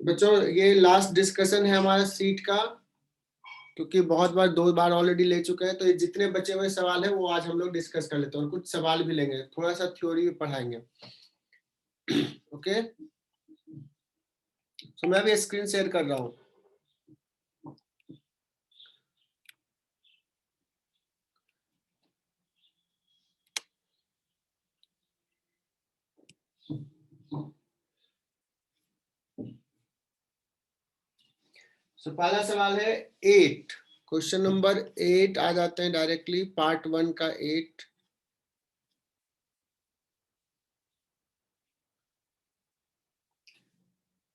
बच्चों ये last discussion है हमारा सीट का, क्योंकि बहुत बार 2 बार ऑलरेडी ले चुके हैं, तो ये जितने बचे हुए सवाल है वो आज हम लोग डिस्कस कर लेते हैं और कुछ सवाल भी लेंगे, थोड़ा सा थ्योरी भी पढ़ाएंगे। ओके, तो मैं अभी स्क्रीन शेयर कर रहा हूँ। पहला सवाल है 8, क्वेश्चन नंबर 8 आ जाते हैं डायरेक्टली, पार्ट 1 का 8।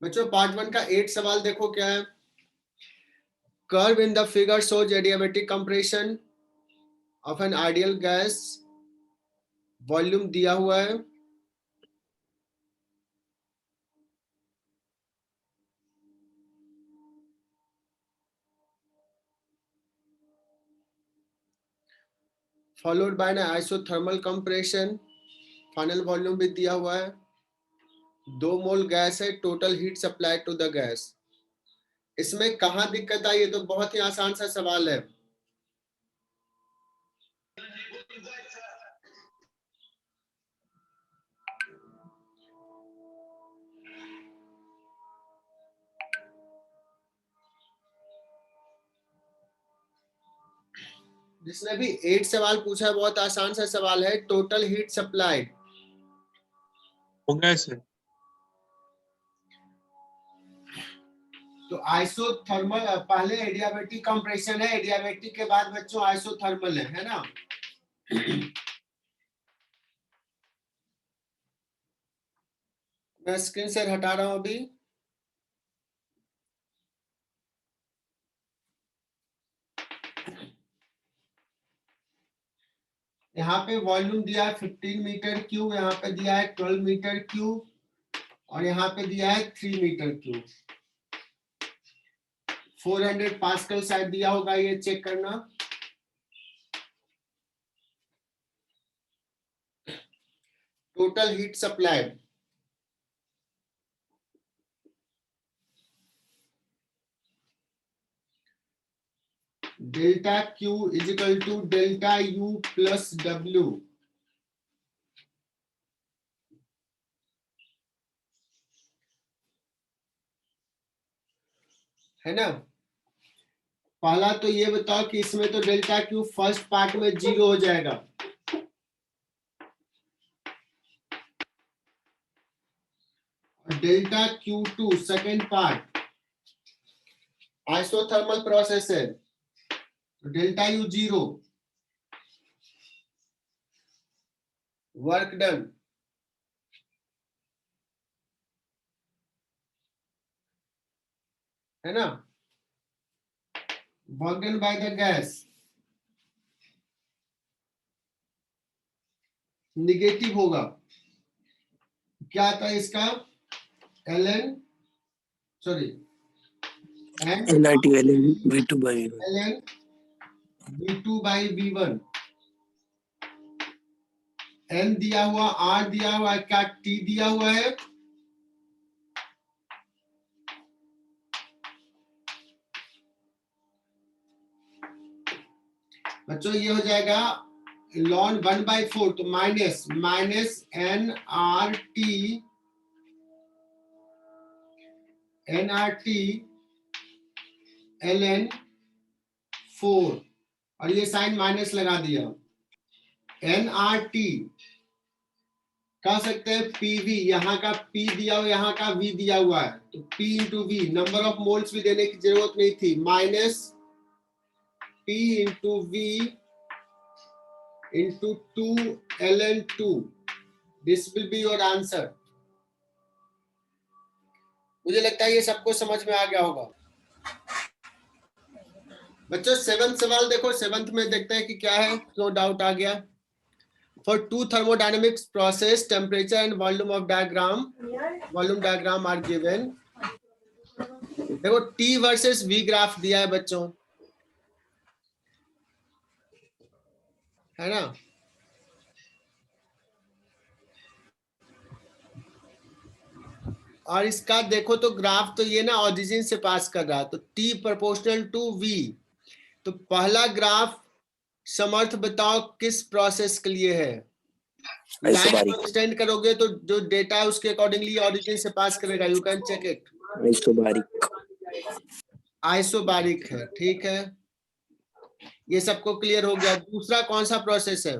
बच्चों पार्ट 1 का 8 सवाल देखो क्या है। Curve in the figure shows adiabatic compression of an ideal gas, volume दिया हुआ है, followed by an isothermal compression, final volume भी दिया हुआ है, 2 मोल गैस है, total heat supply to the gas. इसमें कहाँ दिक्कत आई? ये तो बहुत ही आसान सा सवाल है। जिसने भी 8 सवाल पूछा है बहुत आसान सा सवाल है, टोटल हीट सप्लाइड हो गया सर। तो आइसोथर्मल पहले एडियाबेटिक कंप्रेशन है, एडियाबेटिक के बाद बच्चों आइसोथर्मल है ना। मैं स्क्रीन से हटा रहा हूं अभी। यहाँ पे वॉल्यूम दिया है 15 मीटर क्यूब, यहाँ पे दिया है 12 मीटर क्यूब और यहाँ पे दिया है 3 मीटर क्यूब। 400 पास्कल शायद दिया होगा, ये चेक करना। Total heat supplied delta Q is equal to delta U plus W. है ना। पहला तो ये बताओ कि इसमें तो डेल्टा क्यू फर्स्ट पार्ट में 0 हो जाएगा, और delta Q two second part isothermal process है, तो डेल्टा यू 0, वर्क डन। है ना, work done by the gas negative होगा। क्या था इसका? L sorry N NRT LN V2 by L N V2 by V1। N दिया हुआ, आर दिया हुआ, क्या टी दिया हुआ है? बच्चों ये हो जाएगा लॉन 1/4, तो minus N R T L N 4, और ये साइन माइनस लगा दिया। एन आर टी कह सकते हैं पीवी, यहाँ का पी दिया हुआ, यहाँ का वी दिया हुआ है, तो P into V, number of moles भी देने की जरूरत नहीं थी, minus P into V into 2 this will be your answer. मुझे लगता है ये सबको समझ में आ गया होगा। बच्चों 7th सवाल देखो, 7th में देखते हैं कि क्या है, नो डाउट आ गया। For two thermodynamics process temperature and volume diagram are given. देखो टी वर्सेस वी ग्राफ दिया है बच्चों, है ना। और इसका देखो तो ग्राफ तो ये ना ऑरिजिन से पास कर रहा है, तो T प्रोपोर्शनल टू V। तो पहला ग्राफ समर्थ बताओ किस प्रोसेस के लिए है? Line isobaric. को एक्सटेंड करोगे तो जो डेटा है उसके अकॉर्डिंगली ऑरिजिन से पास करेगा। You can check it. Isobaric. Isobaric है, ठीक है, ये सबको क्लियर हो गया। दूसरा कौन सा प्रोसेस है?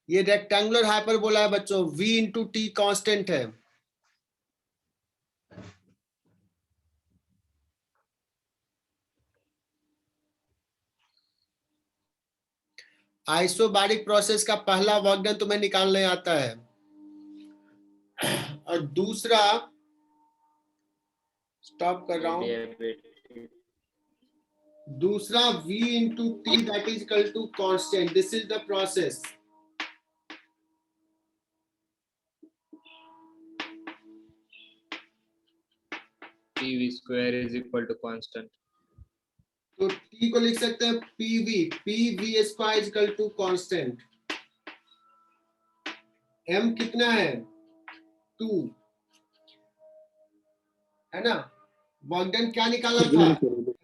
ये रेक्टेंगुलर हाइपरबोला है बच्चों, V इंटू टी कॉन्स्टेंट है। आइसोबारिक प्रोसेस का पहला वर्क डन तुम्हें निकालने आता है। और दूसरा, स्टॉप कर रहा हूं, दूसरा V into T that is equal to constant. This is the process. PV square is equal to constant. तो T को लिख सकते हैं PV square is equal to constant. M कितना है? 2 है ना। वर्क डन क्या निकाला था?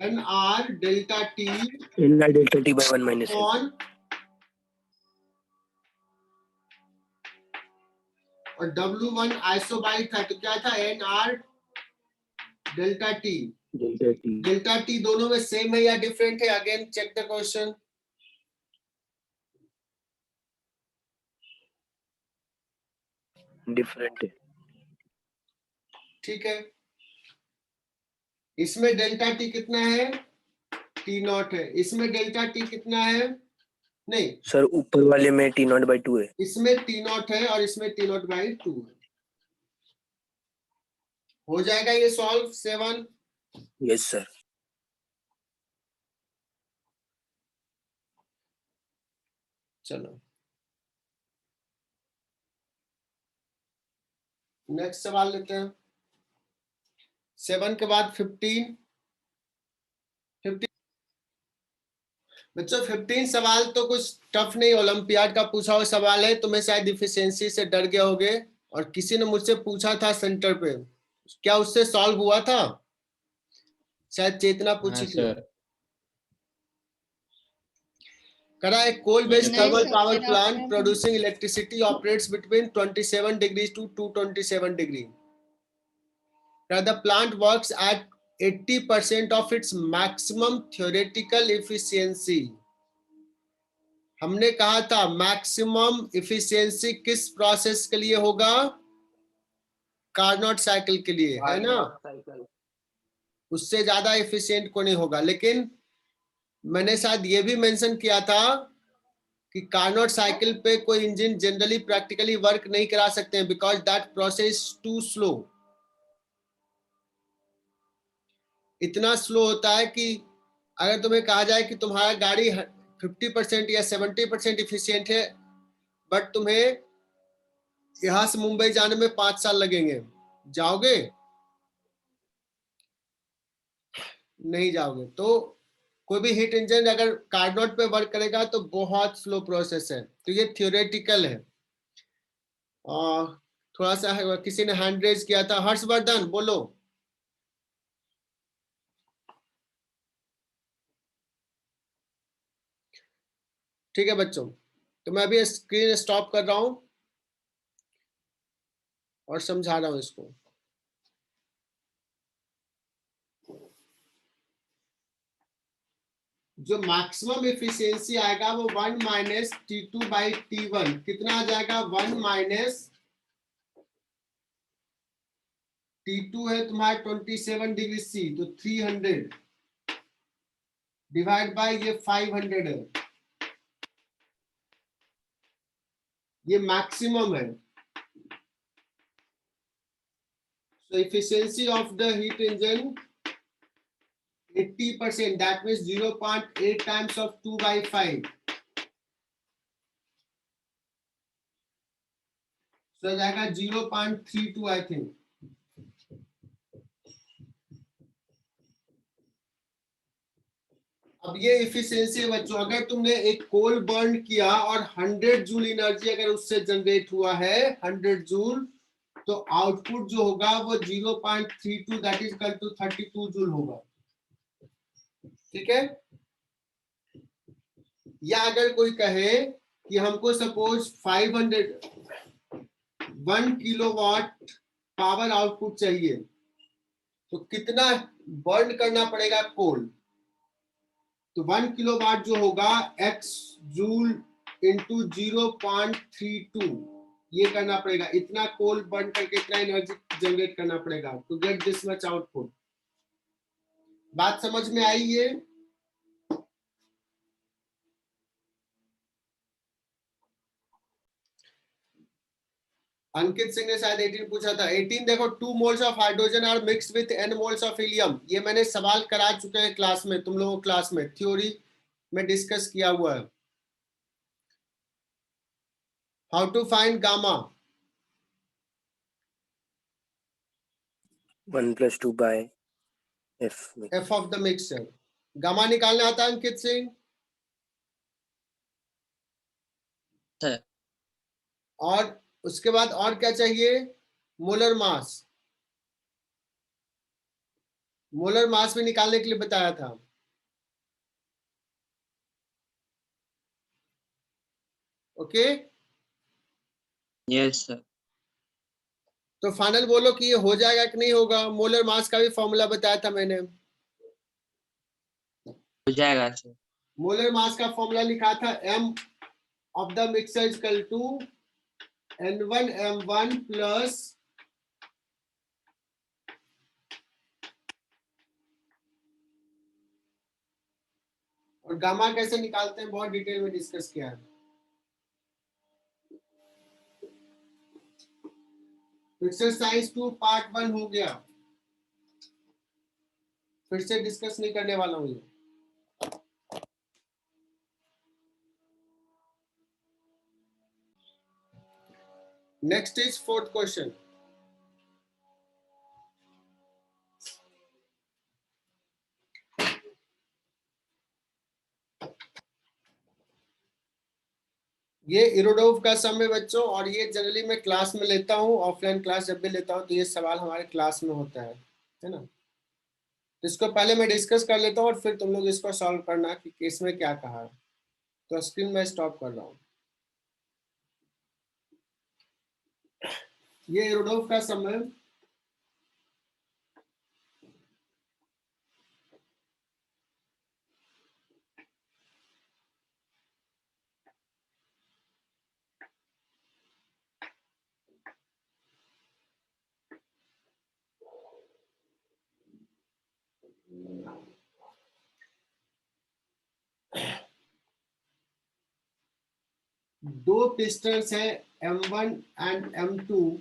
NR delta T NR delta T by 1 minus M। ऑन और W1 आइसोबारिक था, तो क्या था? NR delta T। delta T delta T दोनों में सेम है या डिफरेंट है? Again check the question. Different है। ठीक है, इसमें डेल्टा T कितना है? T0 है। इसमें डेल्टा T कितना है? नहीं सर ऊपर वाले में T0 by 2 है। इसमें T0 है और इसमें T0 by 2 है। हो जाएगा ये सॉल्व 7? Yes sir. चलो नेक्स्ट सवाल लेते हैं। 7 के बाद 15। बच्चों 15 सवाल तो कुछ टफ नहीं, ओलंपियाड का पूछा हुआ सवाल है। तुम्हें शायद इफिशिएंसी से डर गए होगे, और किसी ने मुझसे पूछा था सेंटर पे, क्या उससे सॉल्व हुआ था? शायद चेतना पूछी थी। सर करा एक कोल बेस्ड नहीं थर्मल सर, पावर मेरा प्लांट अपना producing electricity operates between 27 degree to 227 degree. The plant works at 80% of its maximum theoretical efficiency। हमने कहा था मैक्सिमम इफिशियंसी किस प्रोसेस के लिए होगा? कार्नोट साइकिल के लिए, है ना। उससे ज्यादा एफिशिएंट को नहीं होगा। लेकिन मैंने शायद ये भी मेंशन किया था कि कार्नोट साइकिल पे कोई इंजन जनरली प्रैक्टिकली वर्क नहीं करा सकते हैं, because that process too slow. इतना स्लो होता है कि अगर तुम्हें कहा जाए कि तुम्हारा गाड़ी 50% या 70% इफिशियंट है, बट तुम्हें यहां से मुंबई जाने में 5 साल लगेंगे, जाओगे? नहीं जाओगे। तो कोई भी हीट इंजन अगर कार्नोट पे वर्क करेगा तो बहुत स्लो प्रोसेस है। तो ये थियोरेटिकल है। और थोड़ा सा किसी ने हैंड रेज किया था, हर्षवर्धन बोलो। ठीक है बच्चों, तो मैं अभी स्क्रीन स्टॉप कर रहा हूं और समझा रहा हूं इसको। जो मैक्सिमम एफिशिएंसी आएगा वो 1 माइनस T2 बाई T1 कितना आ जाएगा? 1 माइनस T2 है तुम्हारा 27 डिग्री C, तो 300 डिवाइड बाय ये 500 है, ये मैक्सिमम है। So efficiency of the heat engine 80%, that means 0.8 times of 2 by 5. So जाएगा 0.32 I think. अब ये इफिशियंसी है बच्चों, अगर तुमने एक कोल बर्न किया और 100 जूल एनर्जी अगर उससे जनरेट हुआ है 100 जूल, तो आउटपुट जो होगा वो 0.32 that is equal to 32 joule होगा। ठीक है, या अगर कोई कहे कि हमको सपोज 1 किलोवाट पावर आउटपुट चाहिए, तो कितना बर्न करना पड़ेगा कोल? तो 1 किलोवाट जो होगा x जूल इंटू 0.32 ये करना पड़ेगा, इतना कोल बर्न करके इतना एनर्जी जनरेट करना पड़ेगा to get this much output. बात समझ में आई ये? अंकित सिंह ने शायद 18 पूछा था। 18 देखो, 2 moles of hydrogen are mixed with n moles of helium. ये मैंने सवाल करा चुके हैं क्लास में, तुम लोगों क्लास में थ्योरी में डिस्कस किया हुआ है। How to find gamma? 1 + 2 by f में। f of the mixture. Gamma निकालना आता है अंकित सिंह? सर और उसके बाद और क्या चाहिए? Molar mass. मोलर मास भी निकालने के लिए बताया था। ओके, यस सर, तो फाइनल बोलो कि ये हो जाएगा कि नहीं होगा? मोलर मास का भी फॉर्मूला बताया था मैंने। हो जाएगा सर। मोलर मास का फॉर्मूला लिखा था m of the mixer equal to n1m1 plus और गामा कैसे निकालते हैं बहुत डिटेल में डिस्कस किया है। एक्सरसाइज 2 पार्ट 1 हो गया, फिर से डिस्कस नहीं करने वाला हूं ये। Next is 4th question. ये इरोडोव का सम है बच्चों, और ये जनरली मैं क्लास में लेता हूँ, ऑफलाइन क्लास जब भी लेता हूँ तो ये सवाल हमारे क्लास में होता है ना। इसको पहले मैं डिस्कस कर लेता हूँ और फिर तुम लोग इसको सॉल्व करना कि केस में क्या कहा है। तो स्क्रीन में स्टॉप कर रहा हूँ। ये इरोडोव का सम है। दो पिस्टन्स है M1 एंड M2,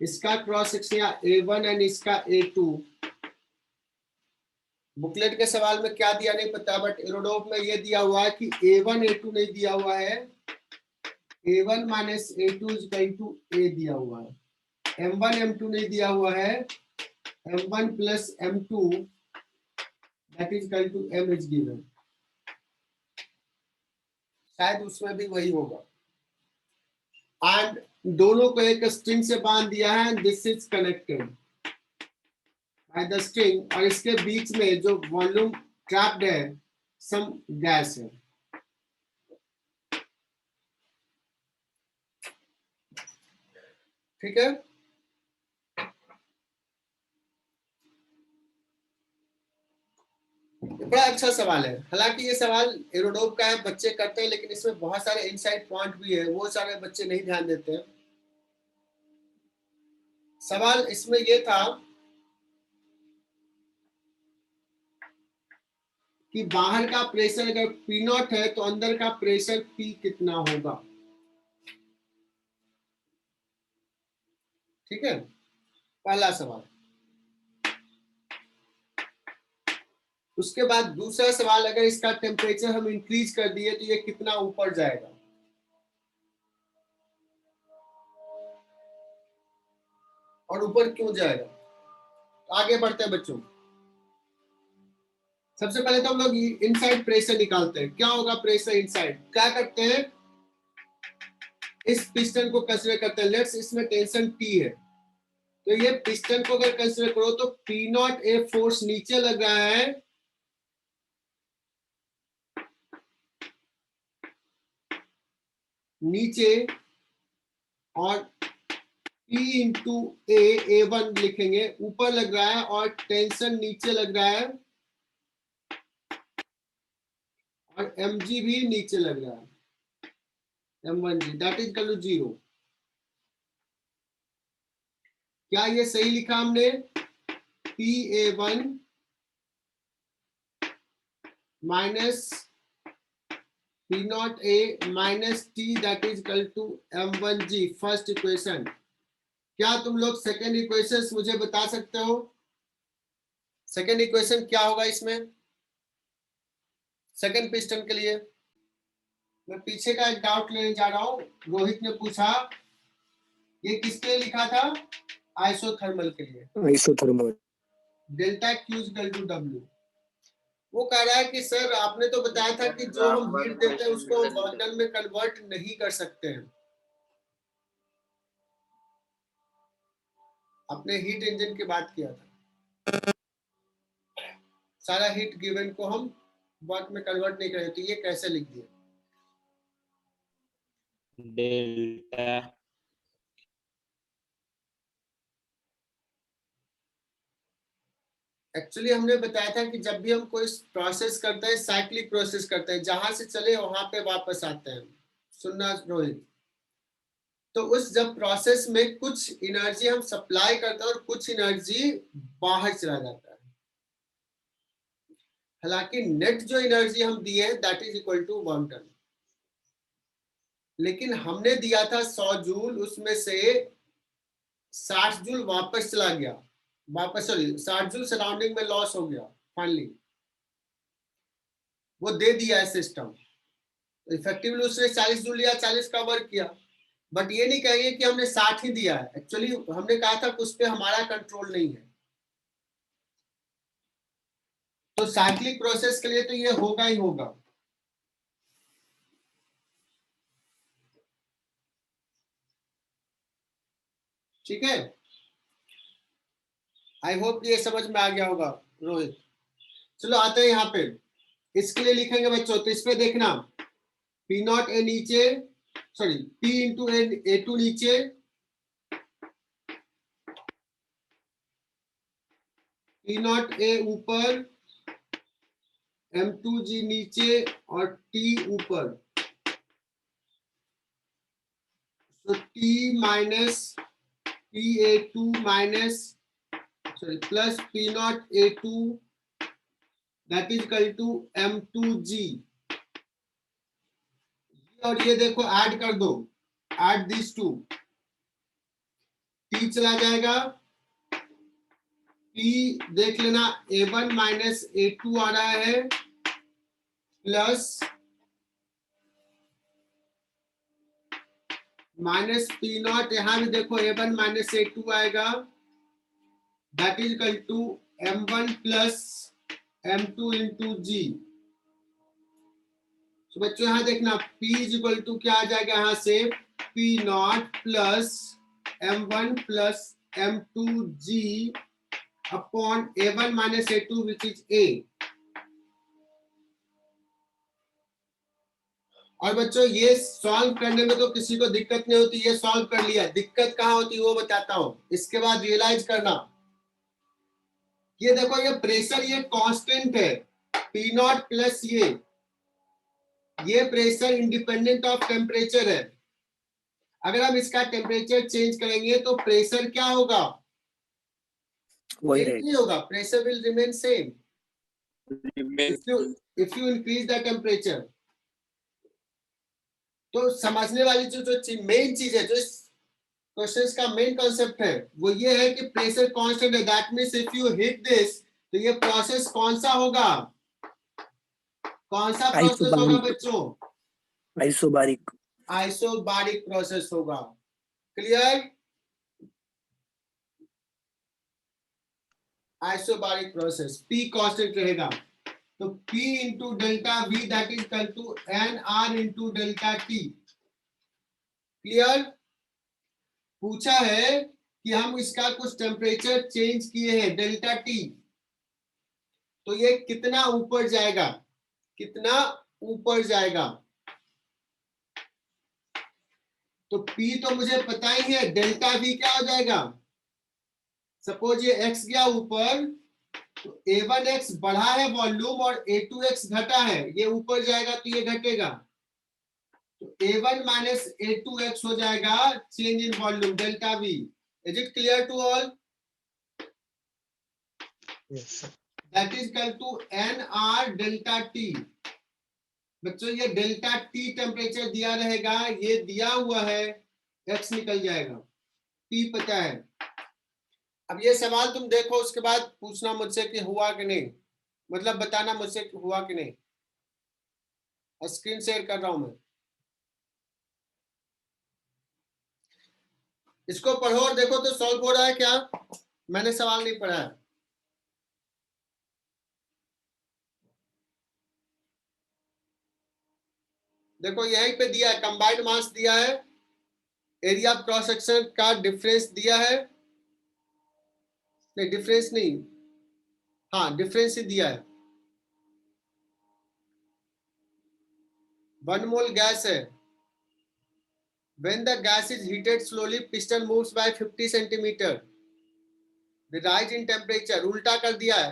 इसका क्रॉस सेक्शन A1 एंड इसका A2। बुकलेट के सवाल में क्या दिया नहीं पता, बट इरोडोव में ये दिया हुआ है कि A1 A2 नहीं दिया हुआ है, A1 minus A2 is equal to A दिया हुआ है। M1 M2 नहीं दिया हुआ है, M1 plus M2 that is equal to M is given. शायद उसमें भी वही होगा। एंड दोनों को एक स्ट्रिंग से बांध दिया है, this is connected by the string, और इसके बीच में जो वॉल्यूम ट्रैप्ड है सम गैस है। ठीक है, बड़ा अच्छा सवाल है। हालांकि ये सवाल एरोडोव का है, बच्चे करते हैं, लेकिन इसमें बहुत सारे इनसाइड पॉइंट भी है, वो सारे बच्चे नहीं ध्यान देते हैं। सवाल इसमें ये था कि बाहर का प्रेशर अगर P0 है तो अंदर का प्रेशर P कितना होगा। ठीक है, पहला सवाल। उसके बाद दूसरा सवाल, अगर इसका टेम्परेचर हम इंक्रीज कर दिए तो ये कितना ऊपर जाएगा। और ऊपर क्यों जाएगा। आगे बढ़ते हैं बच्चों। सबसे पहले तो हम लोग इनसाइड प्रेशर निकालते हैं। क्या होगा प्रेशर इनसाइड? क्या करते हैं, इस पिस्टन को कंसीडर करते हैं। लेट्स इसमें टेंशन T है, तो ये पिस्टन को अगर कंसीडर करो तो P0A फोर्स नीचे लग रहा है, नीचे, और P इंटू A1 लिखेंगे, ऊपर लग रहा है, और टेंशन नीचे लग रहा है, और mg भी नीचे लग रहा है, m1g, that is equal to 0। क्या ये सही लिखा हमने? PA1 minus P0A minus T that is equal to m1g, first equation. क्या तुम लोग सेकेंड इक्वेशन मुझे बता सकते हो? सेकेंड इक्वेशन क्या होगा इसमें, सेकेंड पिस्टन के लिए? मैं पीछे का एक डाउट लेने जा रहा हूं। रोहित ने पूछा ये किसके लिए लिखा था? आइसोथर्मल के लिए। Isothermal. Delta Q equal to W। वो कह रहा है कि सर आपने तो बताया था कि जो हम हीट देते हैं उसको हम वर्क डन में कन्वर्ट नहीं कर सकते हैं। आपने हीट इंजन की बात किया था, सारा हीट गिवन को हम वर्क में कन्वर्ट नहीं करें, तो ये कैसे लिख दिए? डेल्टा एक्चुअली हमने बताया था कि जब भी हम कोई प्रोसेस करते हैं, साइक्लिक प्रोसेस करते हैं, जहां से चले वहां पे वापस आते हैं। सुनना रोहित, तो उस जब प्रोसेस में कुछ एनर्जी हम सप्लाई करते हैं और कुछ एनर्जी बाहर चला जाता है। हालांकि नेट जो एनर्जी हम दिए हैं that is equal to 1 ton, लेकिन हमने दिया था 100 जूल, उसमें से 60 जूल वापस चला गया, वापस, सॉरी 60 जूल सराउंडिंग में लॉस हो गया फाइनली, वो दे दिया है सिस्टम। इफेक्टिवली उसने 40 जूल लिया, 40 का वर्क किया, बट ये नहीं कहेंगे कि हमने 60 ही दिया है। एक्चुअली हमने कहा था उस पर हमारा कंट्रोल नहीं है। तो साइक्लिक प्रोसेस के लिए तो ये होगा ही होगा। ठीक है, आई होप ये समझ में आ गया होगा रोहित। चलो आते हैं यहाँ पे, इसके लिए लिखेंगे बच्चों, तो इस पे देखना P0A नीचे, सॉरी P इंटू A2 नीचे, P0A ऊपर, M2G नीचे, और T ऊपर। तो T minus PA2 minus, sorry plus P0A2 that is equal to M2G। और ये देखो ऐड कर दो, ऐड दिस टू, T चला जाएगा, P देख लेना A1 माइनस A2 आ रहा है, प्लस माइनस P0, यहां भी देखो A1 माइनस A2 आएगा, that is equal to M1 plus M2 into G। तो बच्चों यहां देखना P इज इक्वल टू क्या आ जाएगा, यहां से P0 plus M1 plus M2G upon A1 minus A2 which is A। और बच्चों ये सॉल्व करने में तो किसी को दिक्कत नहीं होती, ये सॉल्व कर लिया। दिक्कत कहाँ होती है वो बताता हूं, इसके बाद रियलाइज करना। ये देखो ये प्रेशर ये कांस्टेंट है, P0 प्लस ये प्रेशर इंडिपेंडेंट ऑफ टेम्परेचर है। अगर हम इसका टेम्परेचर चेंज करेंगे तो प्रेशर क्या होगा? वही चेंज नहीं होगा, pressure will remain same if you increase the temperature। तो समझने वाली जो मेन चीज है, जो इस क्वेश्चन का मेन कॉन्सेप्ट है, वो ये है कि प्रेशर कांस्टेंट है, that means if you hit this, तो ये प्रोसेस कौन सा होगा? कौन सा प्रोसेस होगा बच्चों? आइसोबारिक। आइसोबारिक प्रोसेस होगा। Clear? Isobaric process, P constant रहेगा। तो P into delta V that is equal to NR into delta T। Clear? पूछा है कि हम इसका कुछ टेम्परेचर चेंज किए हैं डेल्टा T, तो ये कितना ऊपर जाएगा, कितना ऊपर जाएगा। तो P तो मुझे पता ही है, डेल्टा V क्या हो जाएगा। सपोज ये x गया ऊपर, तो A1x बढ़ा है वॉल्यूम और A2x घटा है, ये ऊपर जाएगा तो ये घटेगा, तो A1 माइनस A2x हो जाएगा change in volume delta V। Is it clear to all? That is equal to NR delta T। बच्चों ये डेल्टा T टेम्परेचर दिया रहेगा, ये दिया हुआ है, x निकल जाएगा, T पता है। अब ये सवाल तुम देखो, उसके बाद पूछना मुझसे कि हुआ कि नहीं, मतलब बताना मुझसे कि हुआ कि नहीं। स्क्रीन शेयर कर रहा हूं मैं, इसको पढ़ो और देखो तो सॉल्व हो रहा है क्या। मैंने सवाल नहीं पढ़ा है। देखो यहीं पे दिया है, कंबाइंड मास दिया है, एरिया ऑफ क्रॉस सेक्शन का डिफरेंस दिया है, नहीं डिफरेंस नहीं, हाँ डिफरेंस ही दिया है। 1 मोल गैस है, when the gas is heated slowly piston moves by 50 centimeter, the rise in temperature, उल्टा कर दिया है।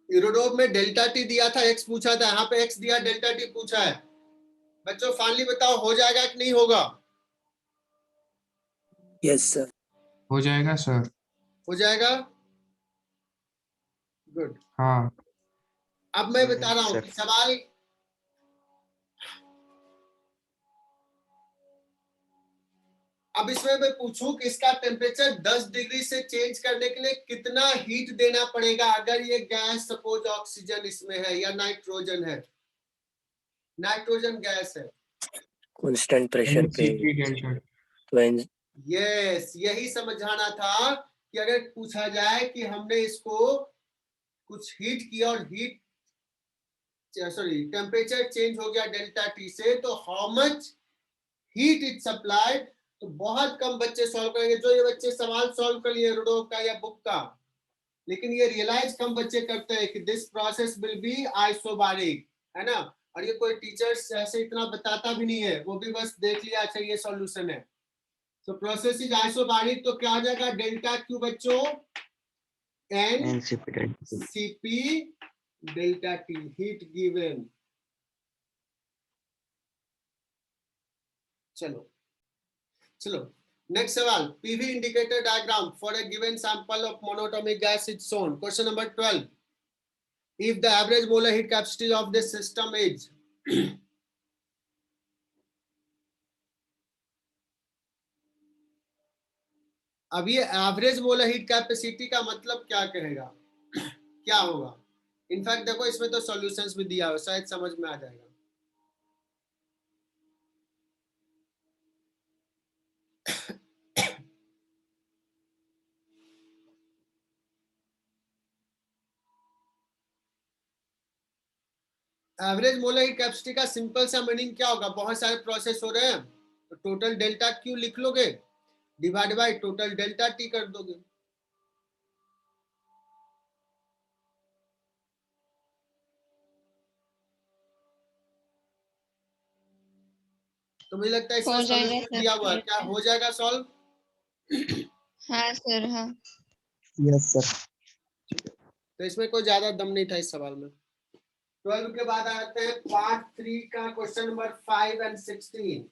यूरोडोप में डेल्टा टी दिया था, एक्स पूछा था, यहाँ पे एक्स दिया, डेल्टा टी पूछा है। बच्चों फाइनली बताओ हो जाएगा कि नहीं होगा? Yes sir. हो जाएगा सर। हो जाएगा, गुड। हाँ। अब मैं बता रहा हूं कि सवाल, अब इसमें मैं पूछूं कि इसका टेम्परेचर 10 डिग्री से चेंज करने के लिए कितना हीट देना पड़ेगा, अगर ये गैस सपोज ऑक्सीजन इसमें है या नाइट्रोजन है, नाइट्रोजन गैस है, कांस्टेंट प्रेशर पे NCP डेल्टा। तो यस यही समझाना था कि अगर पूछा जाए कि हमने इसको कुछ हीट किया और हीट सॉरी टेम्परेचर चेंज हो गया डेल्टा टी से, तो how much heat it supplied, तो बहुत कम बच्चे सॉल्व करेंगे। जो ये बच्चे सवाल सॉल्व कर लिए रूडोप का या बुक का, लेकिन ये रियलाइज कम बच्चे करते हैं कि this process will be isobaric, है ना। और ये कोई टीचर्स ऐसे इतना बताता भी नहीं है, वो भी बस देख लिया अच्छा ये सॉल्यूशन है। तो प्रोसेस इज आइसोबारिक, तो क्या हो जाएगा डेल्टा क्यू बच्चों, NCP delta T, heat given. चलो चलो नेक्स्ट सवाल, PV indicator diagram for a given sample of monatomic gas is shown. Question number 12, if the average molar heat capacity of this system is अब ये average molar heat capacity का मतलब क्या कहेगा, क्या होगा। इनफैक्ट देखो इसमें तो सॉल्यूशंस भी दिया हो, शायद समझ में आ जाएगा। एवरेज मोलर हीट कैपेसिटी का सिंपल सा मीनिंग क्या होगा, बहुत सारे प्रोसेस हो रहे हैं तो टोटल डेल्टा क्यू लिख लोगे, divide by total delta T कर दोगे। तो मुझे लगता है इसमें सॉल्यूशन दिया हुआ है, क्या हो जाएगा सॉल्व? हाँ सर, हाँ। Yes sir. तो इसमें कोई ज्यादा दम नहीं था इस सवाल में। 12 के बाद आते हैं पार्ट 3 का question number 5 and 16।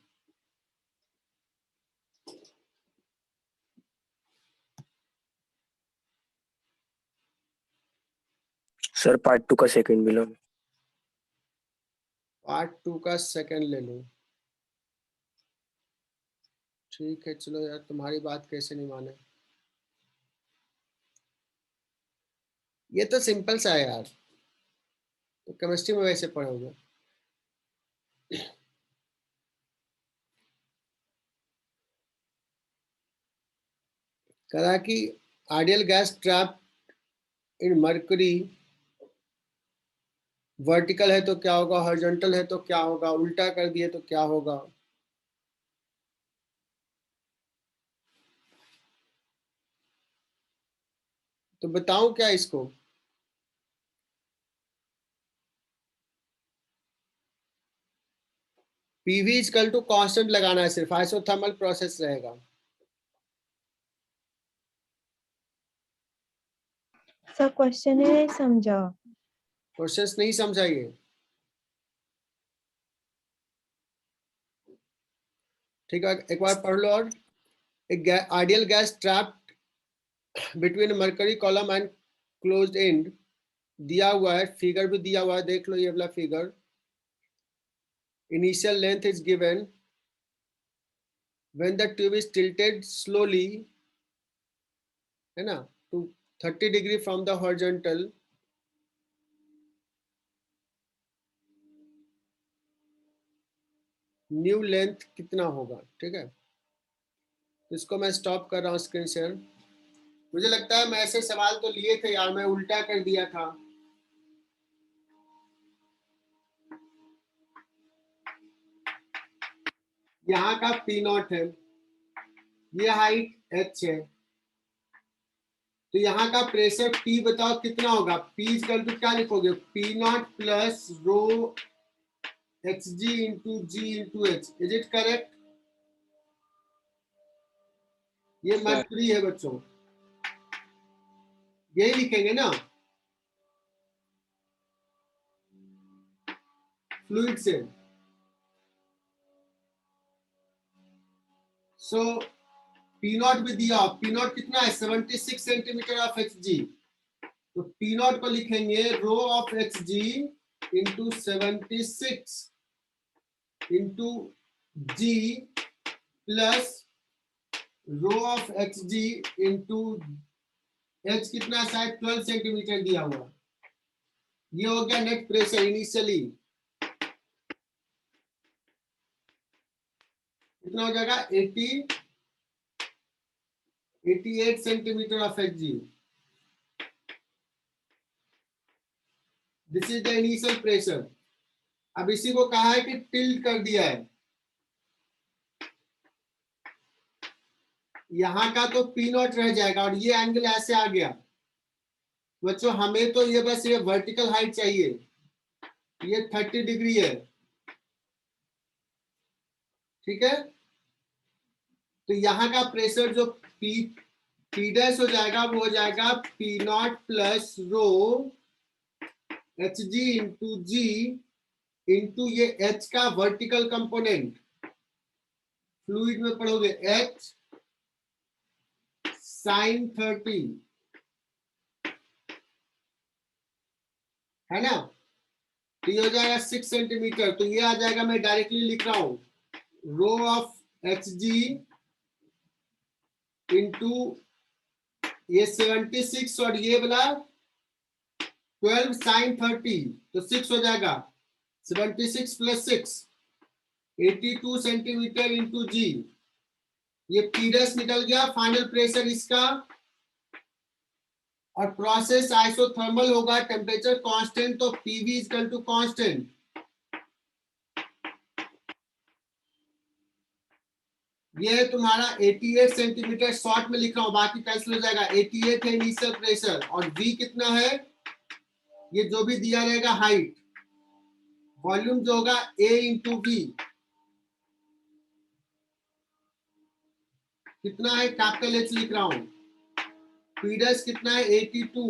Sir part 2 का सेकंड बिलो। पार्ट 2 का सेकंड ले लो, ठीक है। चलो यार तुम्हारी बात कैसे नहीं माने, ये तो सिंपल सा है यार, तो केमिस्ट्री में वैसे पढ़ोगे। करा कि आइडियल गैस ट्रैप इन मरकरी वर्टिकल है तो क्या होगा, हॉरिजॉन्टल है तो क्या होगा, उल्टा कर दिए तो क्या होगा। तो बताऊं क्या इसको? पीवी इजकल टू कांस्टेंट लगाना है, सिर्फ आइसोथर्मल प्रोसेस रहेगा। सर क्वेश्चन ही नहीं समझा। प्रोसेस नहीं समझाइए, ठीक है, एक बार पढ़ लो। और एक ideal gas trap between mercury column and closed end दिया हुआ है, फिगर भी दिया हुआ है, देख लो ये वाला figure. Initial length is given when the tube is tilted slowly, है ना, to 30 degree from the horizontal, new length कितना होगा, ठीक है। इसको मैं स्टॉप कर रहा हूँ स्क्रीन शेयर। मुझे लगता है मैं ऐसे सवाल तो लिए थे यार, मैं उल्टा कर दिया था। यहाँ का पी नॉट है, ये हाइट एच है, तो यहाँ का प्रेशर पी बताओ कितना होगा। पी इक्वल टू क्या लिखोगे, P naught plus rho H G into H. Is it correct? ये मर्करी है बच्चों, यही लिखेंगे ना फ्लूइड से। सो पी नॉट भी दिया, पी नॉट कितना है 76 सेंटीमीटर ऑफ एच जी, तो पी नॉट को लिखेंगे rho of H G into 76 into G plus rho of H G into H कितना शायद 12 सेंटीमीटर दिया हुआ। ये हो गया नेट प्रेशर इनिशियली, कितना हो जाएगा 88 centimetre of H ji. This is the initial pressure. अब इसी को कहा है कि टिल्ट कर दिया है, यहां का तो पी नॉट रह जाएगा और ये एंगल ऐसे आ गया। बच्चों हमें तो ये बस ये वर्टिकल हाइट चाहिए, ये 30 डिग्री है, ठीक है। तो यहाँ का प्रेशर जो पी डैश हो जाएगा वो हो जाएगा P naught plus rho H G into G into ये एच का वर्टिकल कंपोनेंट, फ्लूइड में पढ़ोगे एच साइन 30, है ना। तो ये हो जाएगा 6 सेंटीमीटर, तो ये आ जाएगा, मैं डायरेक्टली लिख रहा हूं rho of H G into ये 76 और ये वाला 12 साइन 30, तो 6 हो जाएगा 76 प्लस 6 82 सेंटीमीटर इंटू जी। ये पीडस निकल गया फाइनल प्रेशर इसका, और प्रोसेस आइसोथर्मल होगा, टेम्परेचर कांस्टेंट, तो पीवी इक्वल टू कांस्टेंट। ये है तुम्हारा 88 सेंटीमीटर, शॉर्ट में लिख रहा हूं, बाकी कैंसिल हो जाएगा। 88 है इनिशियल प्रेशर, और वी कितना है, ये जो भी दिया रहेगा हाइट, वॉल्यूम जो होगा ए इंटू वी, कितना है कैपिटल एच लिख रहा हूं। पी डैश कितना है 82,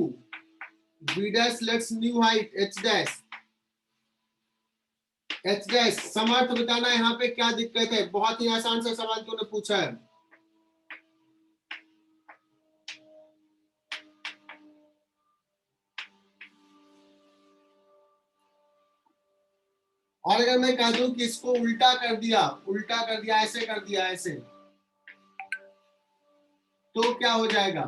V dash let's new height H dash, H dash Samarth बताना यहाँ पे क्या दिक्कत है, बहुत ही आसान सा सवाल तूने पूछा है। और अगर मैं कह दूं कि इसको उल्टा कर दिया ऐसे कर दिया ऐसे, तो क्या हो जाएगा।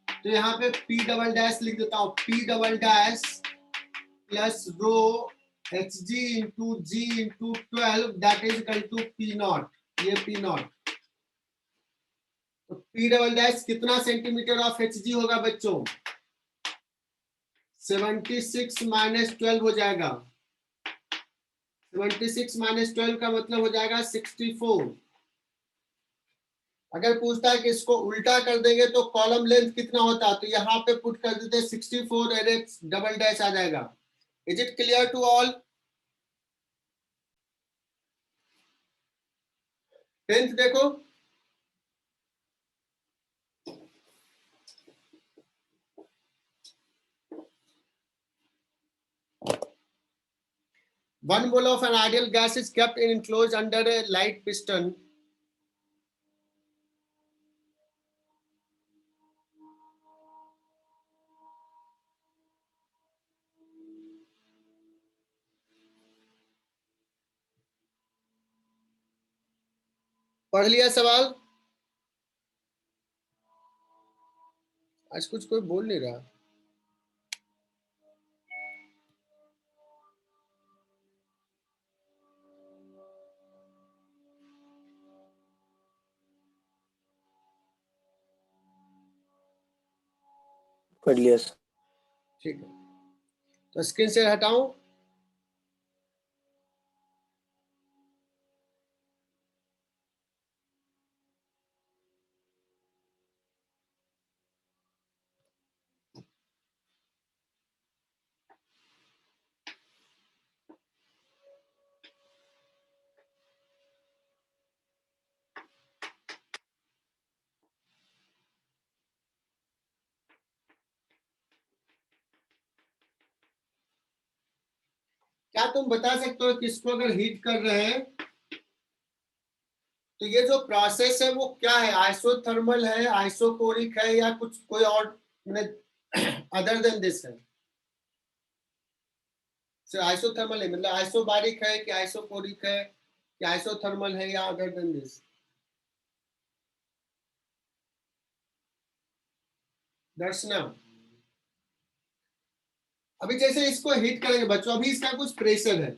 तो यहाँ पे P डबल डैश लिख देता हूं, P double dash plus rho H G into G into 12 that is equal to P naught, ये P नॉट। तो P डबल डैश कितना सेंटीमीटर ऑफ Hg होगा बच्चों? 76 माइनस 12 हो जाएगा। 76 माइनस 12 का मतलब हो जाएगा 64। अगर पूछता है कि इसको उल्टा कर देंगे तो कॉलम लेंथ कितना होता है, तो यहाँ पे पुट कर देते 64 एरेक्स डबल डैश आ जाएगा। Is it clear to all? 10th देखो, one mole of an ideal gas is kept enclosed under a light piston. पढ़ लिया सवाल? आज कुछ कोई बोल नहीं रहा। पढ़ लिया सर। ठीक है, तो स्क्रीन से हटाऊं? क्या तुम बता सकते हो कि इसको अगर हीट कर रहे हैं तो ये जो प्रोसेस है वो क्या है? आइसोथर्मल है, आइसोकोरिक है, या कुछ कोई और अदर देन दिस है? सिर्फ आइसोथर्मल है, मतलब आइसोबारिक है कि आइसोकोरिक है कि आइसोथर्मल है, या अदर देन दिस? दर्शना, अभी जैसे इसको हीट करेंगे बच्चों, अभी इसका कुछ प्रेशर है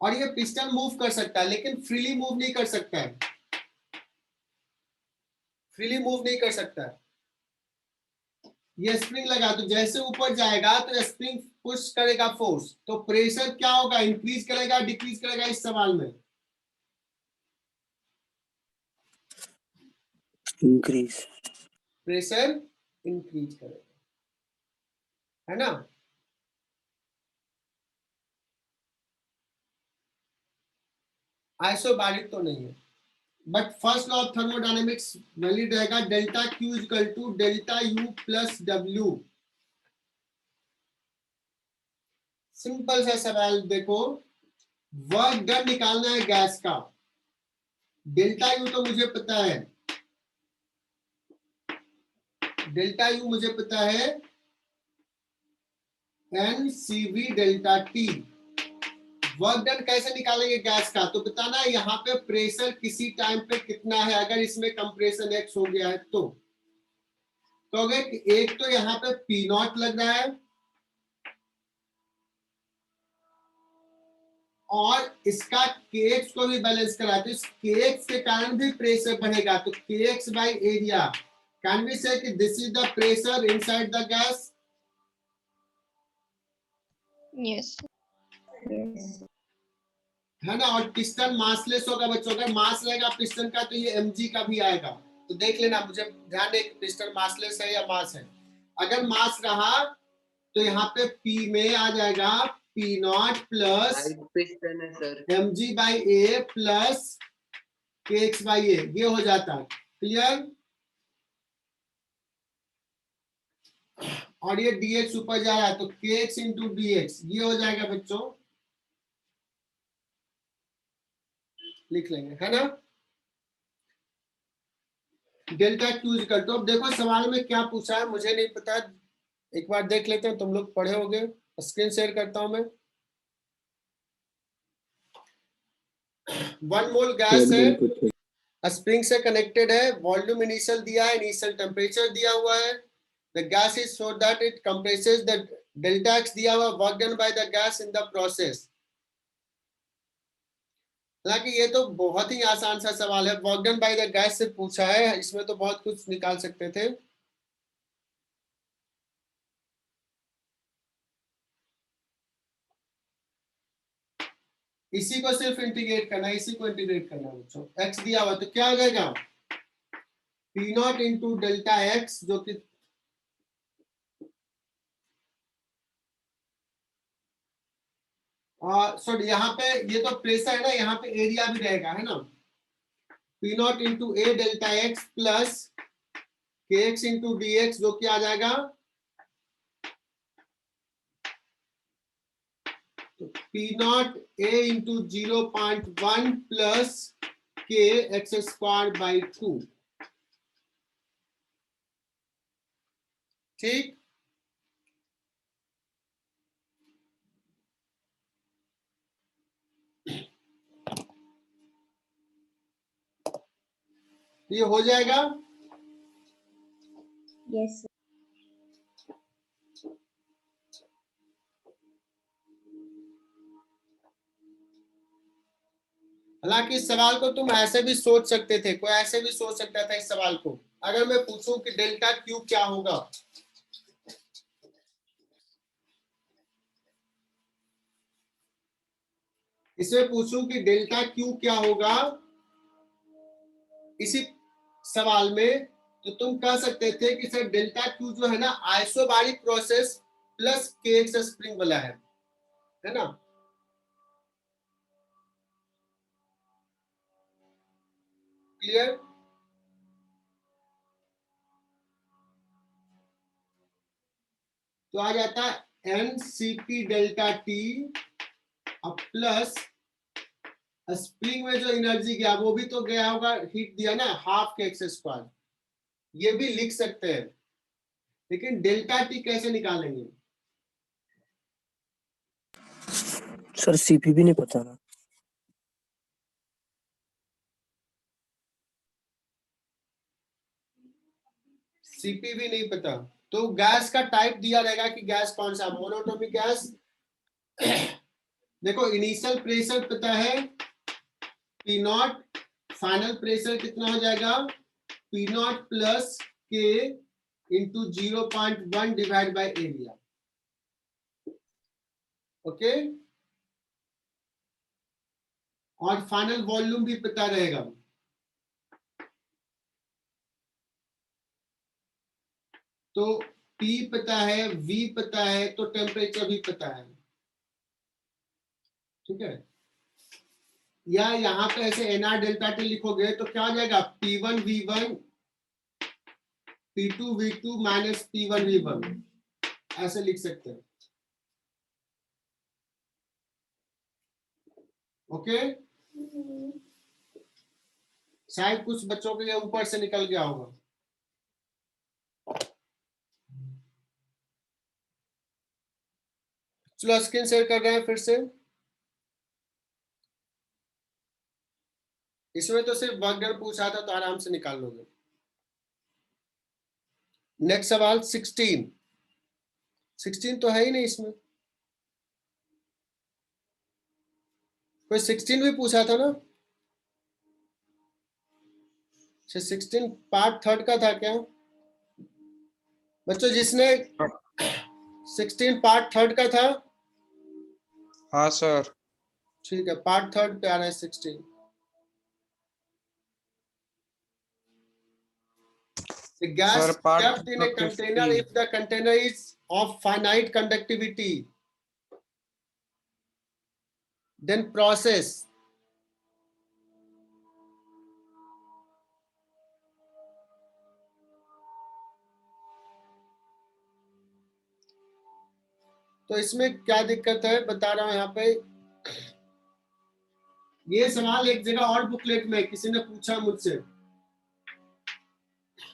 और ये पिस्टन मूव कर सकता है लेकिन फ्रीली मूव नहीं कर सकता है, फ्रीली मूव नहीं कर सकता है। ये स्प्रिंग लगा तो जैसे ऊपर जाएगा तो स्प्रिंग पुश करेगा फोर्स, तो प्रेशर क्या होगा? इंक्रीज करेगा डिक्रीज करेगा? इस सवाल में इंक्रीज। प्रेशर इंक्रीज करेगा, है ना? आइसोबारिक तो नहीं है, but first law of thermodynamics valid रहेगा। Delta Q equal to delta U plus W. Simple सा सवाल देखो, वर्क डन निकालना है गैस का। डेल्टा यू तो मुझे पता है, डेल्टा यू मुझे पता है, N C V delta T. Work done कैसे निकालेंगे गैस का? तो बताना है यहाँ पे प्रेशर किसी टाइम पे कितना है, अगर इसमें कंप्रेशन एक्स हो गया है तो एक तो यहाँ पे पी नॉट लग रहा है और इसका केएक्स को भी बैलेंस करा, तो इस केएक्स के कारण भी प्रेशर बढ़ेगा, तो K X by area. Can we say कि this is the pressure inside the gas? Yes. है ना? और पिस्टन मासलेस होगा बच्चों, अगर मास रहेगा पिस्टन का तो ये mg का भी आएगा। तो देख लेना, मुझे ध्यान दे पिस्टन मासलेस है या मास है। अगर मास रहा तो यहाँ पे P में आ जाएगा P नॉट प्लस पिस्टन है sir. mg by A plus kx by A, ये हो जाता है। क्लियर? और ये dx ऊपर जा रहा है तो kx इंटू dx, ये हो जाएगा बच्चों, लिख लेंगे, है ना? डेल्टा क्यू इक्वल टू, अब देखो सवाल में क्या पूछा है मुझे नहीं पता, एक बार देख लेते हैं, तुम लोग पढ़े होगे। स्क्रीन शेयर करता हूं मैं। 1 मोल गैस है, स्प्रिंग से कनेक्टेड है, वॉल्यूम इनिशियल दिया है, इनिशियल टेम्परेचर दिया हुआ है, the gas is so that it compresses, the delta x दिया हुआ, work done by the gas in the process. हालांकि ये तो बहुत ही आसान सा सवाल है, वॉगन बाय द गैस से पूछा है, इसमें तो बहुत कुछ निकाल सकते थे। इसी को सिर्फ इंटीग्रेट करना है, इसी को इंटीग्रेट करना है बच्चों। एक्स दिया हुआ तो क्या हो जाएगा, P not into delta x, जो कि सॉरी यहाँ पे ये तो प्रेशर है ना, यहाँ पे एरिया भी रहेगा, है ना। P not into A delta x plus K x into D x, जो कि आ जाएगा P not a into 0.1 plus K x square by 2। ठीक, ये हो जाएगा। Yes, sir. हालांकि इस सवाल को तुम ऐसे भी सोच सकते थे, कोई ऐसे भी सोच सकता था इस सवाल को। अगर मैं पूछूं कि डेल्टा क्यू क्या होगा, इसमें पूछूं कि डेल्टा क्यू क्या होगा इसी सवाल में, तो तुम कह सकते थे कि सर डेल्टा क्यू जो है ना, isobaric process plus K X spring वाला है ना। क्लियर। तो आ जाता है N C P delta T अब प्लस स्प्रिंग में जो एनर्जी गया वो भी तो गया होगा, हीट दिया ना, हाफ के एक्स स्क्वायर। ये भी लिख सकते हैं, लेकिन डेल्टा टी कैसे निकालेंगे। सर सीपी भी नहीं पता ना। सीपी भी नहीं पता, तो गैस का टाइप दिया रहेगा कि गैस कौन सा, मोनोटोमिक गैस। देखो इनिशियल प्रेशर पता है पी नॉट, फाइनल प्रेशर कितना हो जाएगा पी नॉट प्लस के into 0.1 divide by area. Okay, और फाइनल वॉल्यूम भी पता रहेगा। तो P पता है, V पता है, तो टेम्परेचर भी पता है। ठीक है, या यहाँ पे ऐसे NR डेल्टा टी लिखोगे तो क्या हो जाएगा P1 V1 P2 V2 minus P1 V1, ऐसे लिख सकते हैं। ओके, शायद कुछ बच्चों के लिए ऊपर से निकल गया होगा। चलो स्क्रीन शेयर कर रहे हैं फिर से। इसमें तो सिर्फ वर्क पूछा था, तो आराम से निकाल लोगे। नेक्स्ट सवाल 16 तो है ही नहीं इसमें, कोई 16 भी पूछा था ना। 16 पार्ट थर्ड का था क्या बच्चों, जिसने 16 पार्ट थर्ड का था। हाँ सर। ठीक है, पार्ट थर्ड पे आ रहा है 16। The gas Sir, part kept in a container 15. if the container is of finite conductivity, then process तो इसमें क्या दिक्कत है बता रहा हूं यहाँ पे। ये सवाल एक जगह और बुकलेट में किसी ने पूछा मुझसे,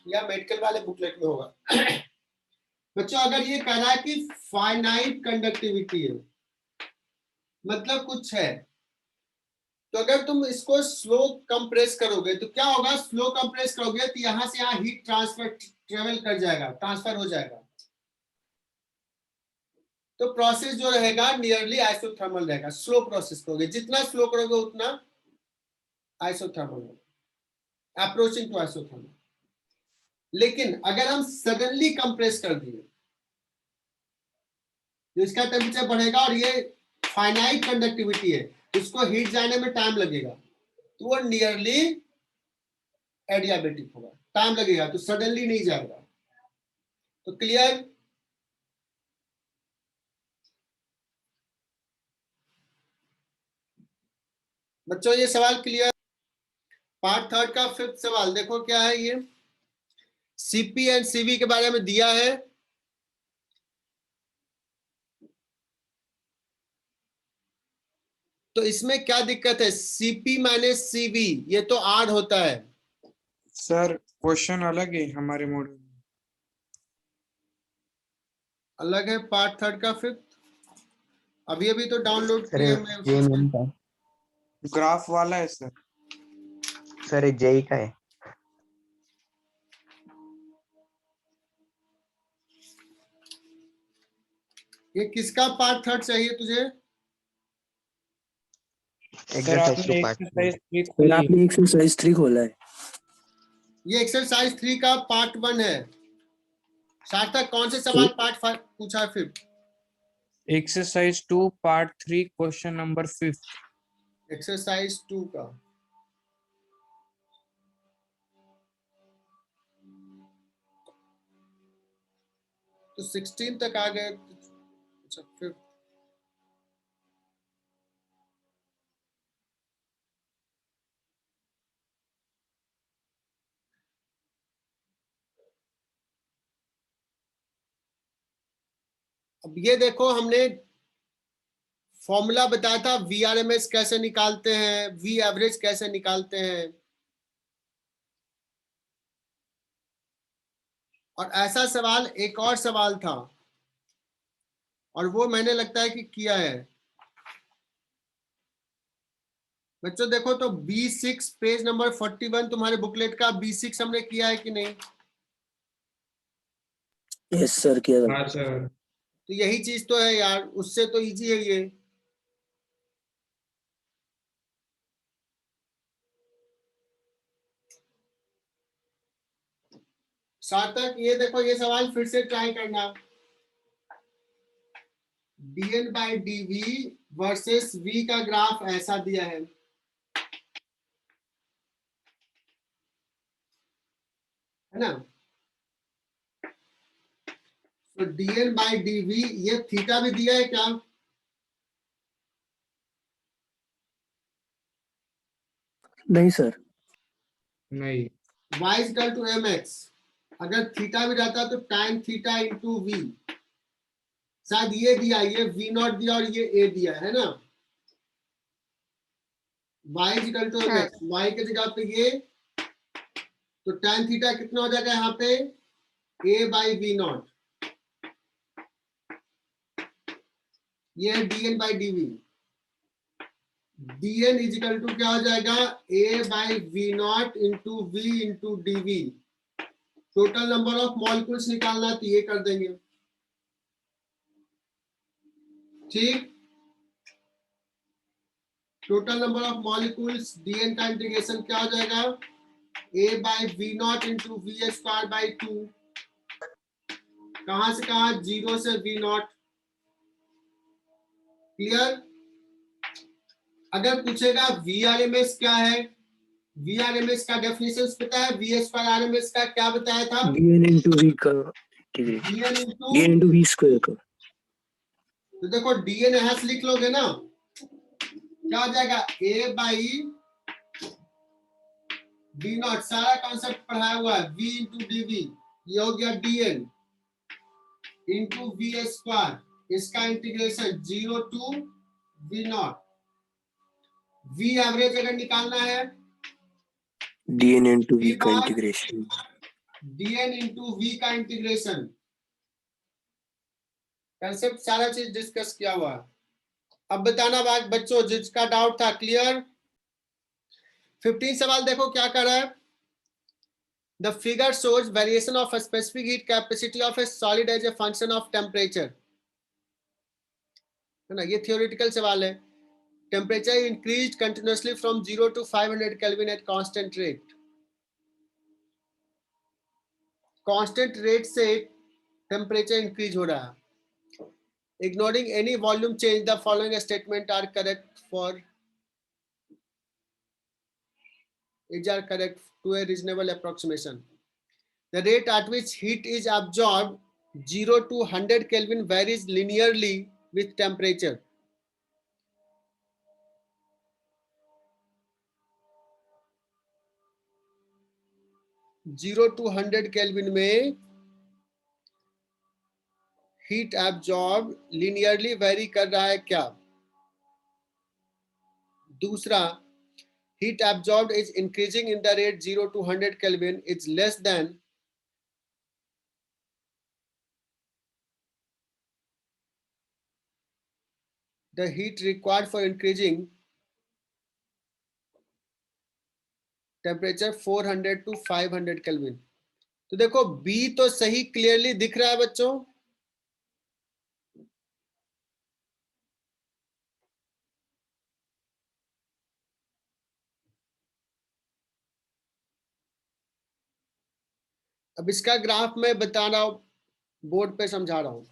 या मेडिकल वाले बुकलेट में होगा। बच्चों अगर ये कह रहा है कि फाइनाइट कंडक्टिविटी है, मतलब कुछ है, तो अगर तुम इसको स्लो कंप्रेस करोगे तो क्या होगा, स्लो कंप्रेस करोगे तो यहां से यहां हीट ट्रेवल कर जाएगा, ट्रांसफर हो जाएगा। तो प्रोसेस जो रहेगा नियरली आइसोथर्मल रहेगा। स्लो प्रोसेस करोगे, जितना स्लो करोगे उतना आइसोथर्मल, अप्रोचिंग टू आइसोथर्मल। लेकिन अगर हम सडनली कंप्रेस कर दिए तो इसका टेम्परेचर बढ़ेगा और ये फाइनाइट कंडक्टिविटी है, इसको हीट जाने में टाइम लगेगा, तो वो नियरली एडियाबेटिक होगा, टाइम लगेगा, तो सडनली नहीं जाएगा। तो क्लियर? बच्चों ये सवाल क्लियर? पार्ट थर्ड का फिफ्थ सवाल देखो क्या है, ये सीपी एंड सीवी के बारे में दिया है। तो इसमें क्या दिक्कत है? सीपी माइनस सीवी ये तो आड होता है। सर क्वेश्चन अलग है हमारे मॉड्यूल में। अलग है पार्ट थर्ड का फिफ्थ, अभी अभी तो डाउनलोड सर किए मैं ये मेन का ग्राफ वाला है सर। सर ये जेई का है। ये किसका पार्ट थर्ड चाहिए तुझे? सर आपने एक्सरसाइज 3 सर खोली है। आपने एक्सरसाइज 3 खोला है। ये एक्सरसाइज 3 का पार्ट 1 है। सार्थक कौन से सवाल पार्ट 5 पूछा है फिर? Exercise 2 part 3 question number 5। Exercise 2 का तो 16 तक आ गए। अच्छा फिर अब ये देखो, हमने फॉर्मूला बताया था वीआरएमएस कैसे निकालते हैं, वी एवरेज कैसे निकालते हैं, और ऐसा सवाल एक और सवाल था और वो मैंने लगता है कि किया है। बच्चों देखो तो B6 पेज नंबर 41 तुम्हारे बुकलेट का B6 हमने किया है कि नहीं? यस सर किया था। हाँ सर। तो यही चीज तो है यार, उससे तो इजी है ये। सार्थक ये देखो, ये सवाल फिर से ट्राई करना। dn by dv versus v का ग्राफ ऐसा दिया है ना? तो dn बाई dv, ये थीटा भी दिया है क्या? नहीं सर। नहीं। y is equal to mx, अगर थीटा भी रहता तो tan थीटा इंटू v, शायद ये दिया, ये v नॉट दिया और ये a दिया है ना? y is equal to mx, y के जगह पे ये, तो tan थीटा कितना हो जाएगा यहाँ पे? a बाई v नॉट, ये है dn by dv। dn is equal to क्या हो जाएगा? a by v naught into v into dv। Total number of molecules निकालना तो ये कर देंगे, ठीक? Total number of molecules dn का इंटीग्रेशन क्या हो जाएगा? a by v naught into v square by 2। कहां से कहां? 0 से v नॉट। क्लियर? अगर पूछेगा VRMS क्या है, VRMS का डेफिनेशन पता है? V स्क्वायर RMS का क्या बताया था? dn into v का dn into, dn into v square का। तो देखो dn यहां से लिख लोगे ना, क्या हो जाएगा? a बाई v नॉट, सारा कॉन्सेप्ट पढ़ाया हुआ है, v इंटू dv, ये हो गया dn इंटू v स्क्वायर, इसका integration 0 to v naught. v average अगर निकालना है, dn into v v का बार इंटीग्रेशन dn इंटू v का इंटीग्रेशन। कंसेप्ट सारा चीज डिस्कस किया हुआ है। अब बताना बात बच्चों जिसका डाउट था, क्लियर? 15 सवाल देखो क्या कर रहा है। The figure shows variation of a specific heat capacity of a solid as a function of temperature, है ना? ये थियोरेटिकल सवाल है। temperature increased continuously from 0 to 500 Kelvin at constant rate. Constant rate से temperature increase हो रहा है. Ignoring any volume change, the following statement are correct for to a reasonable approximation. The rate at which heat is absorbed 0 to 100 Kelvin varies linearly with temperature. Zero to 100 kelvin में heat absorb linearly vary कर रहा है क्या? दूसरा, heat absorbed is increasing in the rate 0 to 100 Kelvin is less than the heat required for increasing temperature 400 to 500 Kelvin. तो देखो B तो सही क्लियरली दिख रहा है बच्चों. अब इसका ग्राफ मैं बता रहा हूं, बोर्ड पे समझा रहा हूं.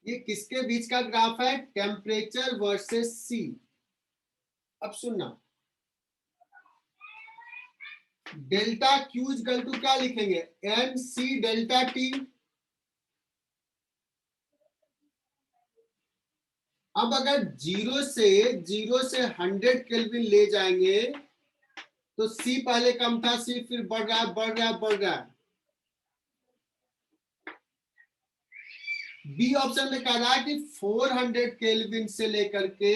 ये किसके बीच का ग्राफ है? Temperature versus C. अब सुनना, डेल्टा क्यू इक्वल टू क्या लिखेंगे? N C delta T. अब अगर 0 से 100 केल्विन ले जाएंगे तो सी पहले कम था, सी फिर बढ़ रहा है. बी ऑप्शन में कह रहा है कि 400 केल्विन से लेकर के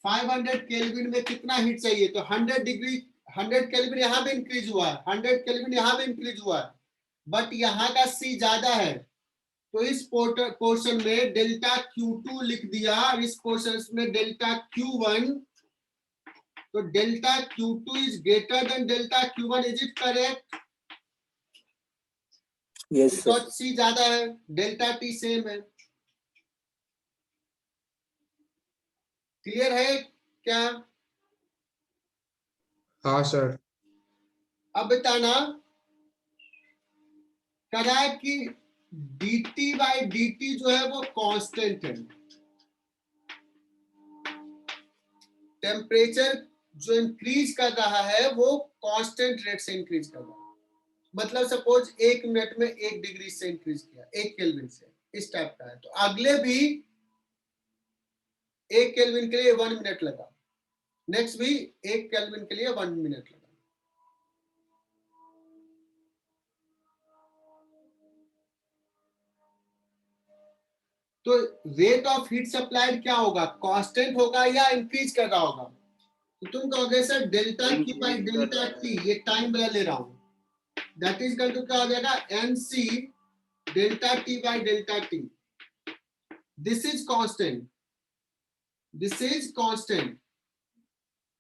500 केल्विन में कितना हीट चाहिए? तो 100 केल्विन यहां भी इंक्रीज हुआ है, 100 केल्विन यहां भी इंक्रीज हुआ है, बट यहां का सी ज्यादा है. तो इस पोर्शन में डेल्टा Q2 लिख दिया, इस पोर्शन में डेल्टा Q1. तो delta Q2 is greater than delta Q1. Is it correct? Yes sir. C ज्यादा है, डेल्टा टी सेम है. क्लियर है क्या? हाँ सर. अब बताना, कह रहा है कि dt बाई dt जो है वो कांस्टेंट है. टेम्परेचर जो इंक्रीज कर रहा है वो कांस्टेंट रेट से इंक्रीज कर रहा है. मतलब सपोज 1 मिनट में 1 डिग्री से इंक्रीज किया, 1 केल्विन से, इस टाइप का है. तो अगले भी 1 केल्विन के लिए 1 मिनट लगा, नेक्स्ट भी 1 केल्विन के लिए 1 मिनट लगा. तो रेट ऑफ हीट सप्लाइड क्या होगा? कांस्टेंट होगा या इंक्रीज कर रहा होगा? तो तुम कहोगे sir delta Q by delta T, ये टाइम मैं ले रहा हूं, दैट इज इक्वल टू क्या हो जाएगा? NC delta T by delta T. This is constant, this is constant.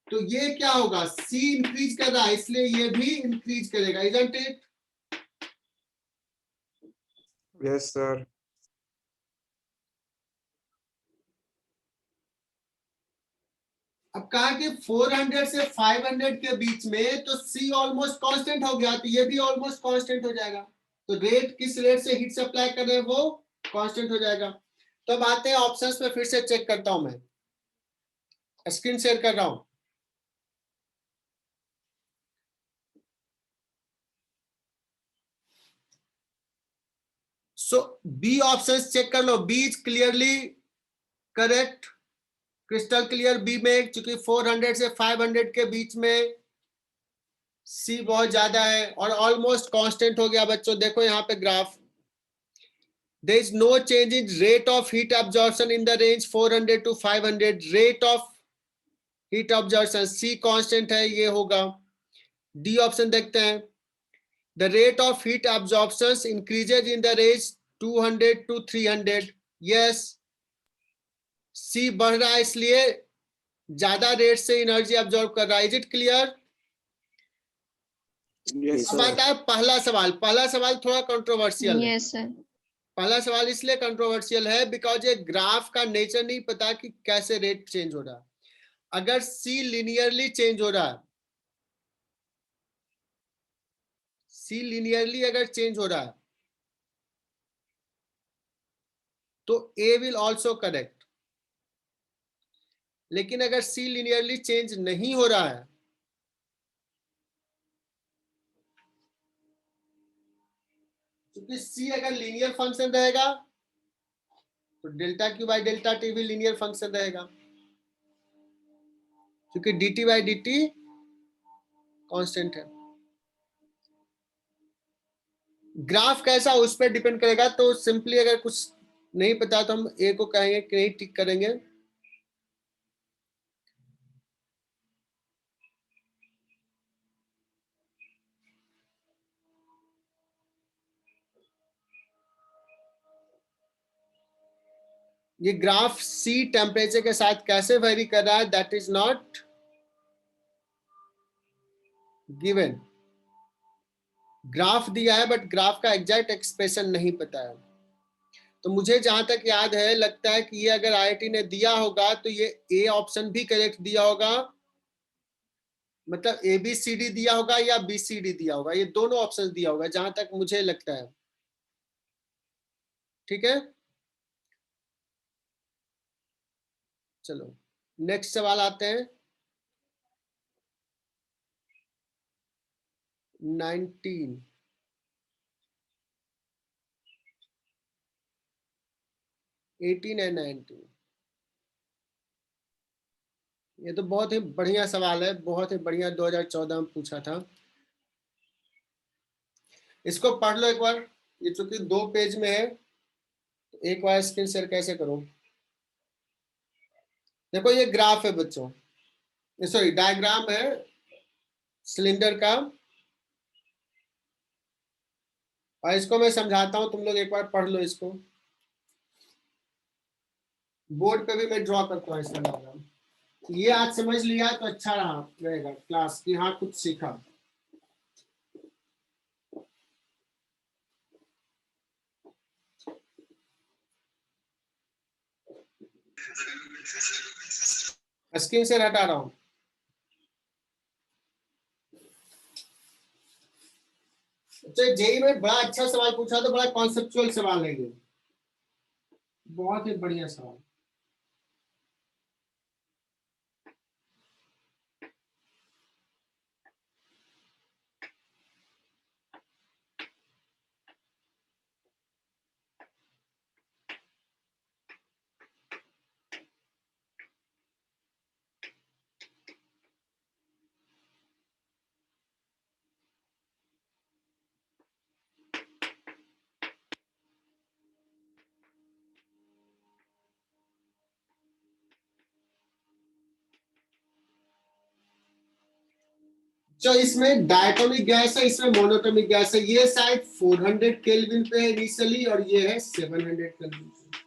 तो ये क्या होगा? C इंक्रीज कर रहा है, इसलिए ये भी इंक्रीज करेगा. Isn't it? Yes sir. अब कहा कि 400 से 500 के बीच में तो C ऑलमोस्ट कांस्टेंट हो गया, तो ये भी ऑलमोस्ट कांस्टेंट हो जाएगा. तो रेट किस रेट से हीट सप्लाई कर रहे हैं वो कांस्टेंट हो जाएगा. तो अब आते हैं ऑप्शंस में, फिर से चेक करता हूं, मैं स्क्रीन शेयर कर रहा हूं. सो बी ऑप्शंस चेक कर लो. B is clearly correct, crystal clear B में, चूंकि 400 से 500 के बीच में सी बहुत ज्यादा है और ऑलमोस्ट कांस्टेंट हो गया. बच्चों देखो यहाँ पे graph, there is no change in rate of heat absorption in the range 400 to 500. rate of heat absorption C constant है, ये होगा. डी ऑप्शन देखते हैं. the rate of heat absorption increases in the range 200 to 300. yes, C बढ़ रहा है, इसलिए ज्यादा रेट से एनर्जी अब्सॉर्ब कर रहा है. Is it clear? Yes, अब sir. आता है पहला सवाल। पहला सवाल थोड़ा कंट्रोवर्शियल है। Yes sir. पहला सवाल इसलिए कंट्रोवर्शियल है बिकॉज ये ग्राफ का नेचर नहीं पता कि कैसे रेट चेंज हो रहा है। अगर सी लिनियरली चेंज हो रहा है, सी लिनियरली अगर चेंज हो रहा है तो ए विल ऑल्सो करेक्ट। लेकिन अगर सी लिनियरली चेंज नहीं हो रहा है क्योंकि सी अगर लीनियर फंक्शन रहेगा तो delta Q by delta T भी लीनियर फंक्शन रहेगा, क्योंकि D T by D T constant है। ग्राफ कैसा उस पर डिपेंड करेगा। तो सिंपली अगर कुछ नहीं पता तो हम ए को कहेंगे कि नहीं टिक करेंगे। ये ग्राफ सी टेम्परेचर के साथ कैसे वेरी कर रहा है that is not given. Graph दिया है बट ग्राफ का एग्जैक्ट एक्सप्रेशन नहीं पता है। तो मुझे जहां तक याद है लगता है कि ये अगर आईआईटी ने दिया होगा तो ये ए ऑप्शन भी करेक्ट दिया होगा, मतलब ए बी सी डी दिया होगा या बी सी डी दिया होगा, ये दोनों ऑप्शन दिया होगा जहां तक मुझे लगता है। ठीक है, चलो नेक्स्ट सवाल आते हैं। 19 18 एंड 19। ये तो बहुत ही बढ़िया सवाल है, बहुत ही बढ़िया 2014 में पूछा था। इसको पढ़ लो एक बार। ये चूंकि 2 पेज में है तो एक बार स्क्रीन शेयर कैसे करूं। देखो ये ग्राफ है बच्चों, सॉरी डायग्राम है सिलेंडर का, और इसको मैं समझाता हूं, तुम लोग एक बार पढ़ लो इसको। बोर्ड पे भी मैं ड्रॉ करता हूँ इसका डायग्राम। ये आज समझ लिया तो अच्छा रहा रहेगा क्लास की, हाँ कुछ सीखा। स्क्रीन से हटा रहा हूं। अच्छा जेई में बड़ा अच्छा सवाल पूछा, तो बड़ा कॉन्सेप्चुअल सवाल है ये, बहुत ही बढ़िया सवाल। जो इसमें डायटोमिक गैस है, इसमें मोनोटोमिक गैस है। ये शायद 400 केल्विन पे है इनिशियली और ये है 700 केल्विन पे।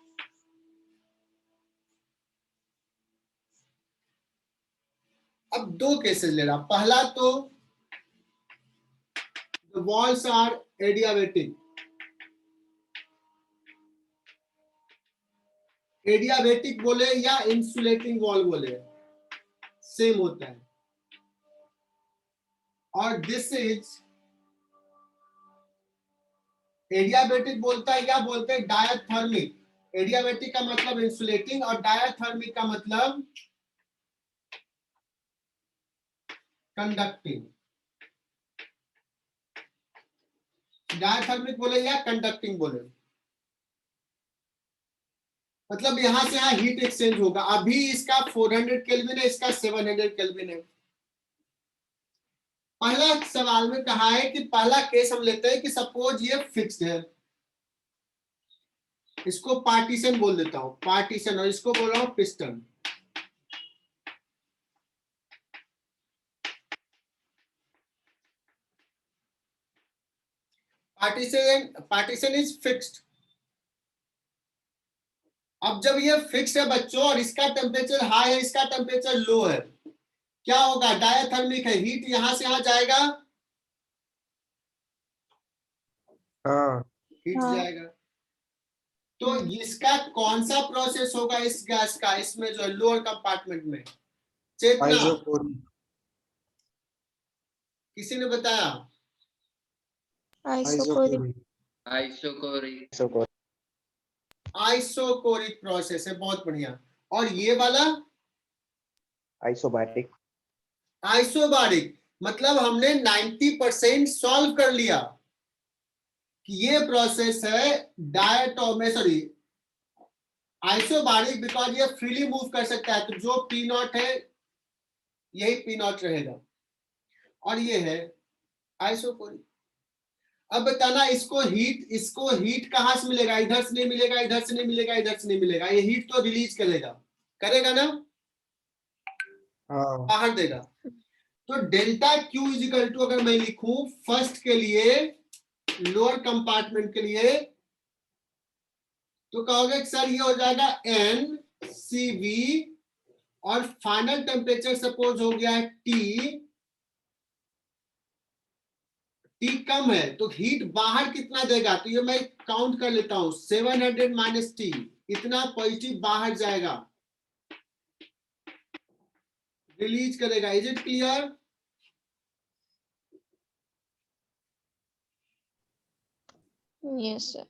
अब 2 केसेस ले रहा। पहला तो the walls are adiabatic. Adiabatic बोले या इंसुलेटिंग वॉल बोले सेम होता है। और दिस इज एडियाबेटिक बोलता है या बोलते हैं डायथर्मिक। एडियाबेटिक का मतलब इंसुलेटिंग और डायथर्मिक का मतलब कंडक्टिंग। डायथर्मिक बोले या कंडक्टिंग बोले, मतलब यहां से यहां हीट एक्सचेंज होगा। अभी इसका 400 केल्विन है, इसका 700 केल्विन है। पहला सवाल में कहा है कि पहला केस हम लेते हैं कि सपोज ये फिक्स्ड है, इसको पार्टीशन बोल देता हूं, पार्टीशन, और इसको बोल रहा हूं पिस्टन। Partition is fixed. अब जब ये फिक्स है बच्चों और इसका टेम्परेचर हाई है, इसका टेम्परेचर लो है, क्या होगा? डायथर्मिक है, हीट यहां से यहां जाएगा हाँ हिट हाँ। जाएगा। तो इसका कौन सा प्रोसेस होगा इस गैस का, इसमें जो लोअर कंपार्टमेंट में? चेतना, आइसोकोरिक किसी ने बताया? आइसोकोरिक। आइसोकोरिक आइसोकोरिक प्रोसेस है, बहुत बढ़िया। और ये वाला आइसोबारिक। आइसोबारिक, मतलब हमने 90% सॉल्व कर लिया कि ये प्रोसेस है डायटोमे, सॉरी आइसोबारिक, बिकॉज ये फ्रीली मूव कर सकता है, तो जो पी नॉट है यही पी नॉट रहेगा, और ये है आइसोकोरिक। अब बताना इसको हीट कहां से मिलेगा? इधर से नहीं मिलेगा, इधर से नहीं मिलेगा, इधर से नहीं मिलेगा, ये हीट तो रिलीज करेगा ना, हाँ बाहर देगा। तो delta Q is equal to, अगर मैं लिखूं फर्स्ट के लिए, लोअर कंपार्टमेंट के लिए, तो कहोगे कि सर ये हो जाएगा एन सी वी, और फाइनल टेम्परेचर सपोज हो गया है टी, टी कम है तो हीट बाहर कितना देगा? तो ये मैं काउंट कर लेता हूं, 700 माइनस टी, इतना पॉजिटिव बाहर जाएगा, रिलीज करेगा। Is it clear? Yes sir.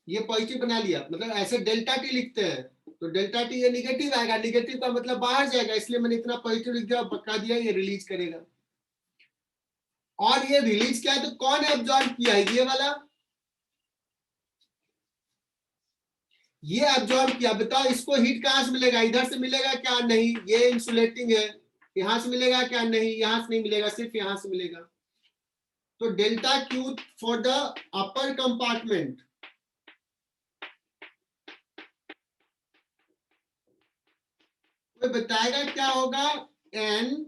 ये पॉजिटिव बना लिया, मतलब ऐसे डेल्टा टी लिखते हैं, तो डेल्टा टी ये निगेटिव आएगा, निगेटिव का मतलब बाहर जाएगा, इसलिए मैंने इतना पॉजिटिव लिख दिया, बता दिया ये रिलीज करेगा। और ये रिलीज किया है तो कौन एब्जॉर्ब किया है? ये वाला, ये एब्जॉर्ब किया। बताओ इसको हीट कहां से मिलेगा? इधर से मिलेगा क्या? नहीं, ये इंसुलेटिंग है, यहां से मिलेगा क्या? नहीं, यहां से नहीं मिलेगा, सिर्फ यहां से मिलेगा। तो delta Q for the upper compartment, कोई बताएगा क्या होगा? N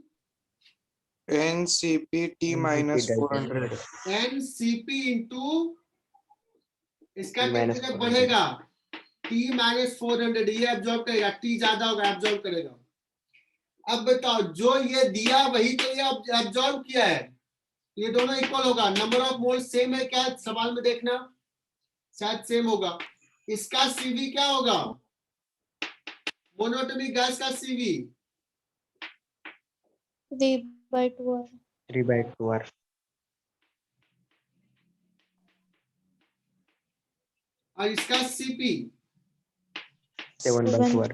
nCp T minus 400 nCp into इसका T minus टेम्परेचर 400 बढ़ेगा, टी माइनस 400, ये एब्जॉर्ब करेगा, टी ज्यादा होगा, एब्जॉर्ब करेगा। अब बताओ जो ये दिया वही तो ये एब्जॉर्ब किया है, ये दोनों इक्वल होगा। नंबर ऑफ मोल सेम है क्या? सवाल में देखना, शायद सेम होगा। इसका सीवी क्या होगा? मोनोटोमिक गैस का सीवी 3/2 3/2 और इसका सीपी 7/2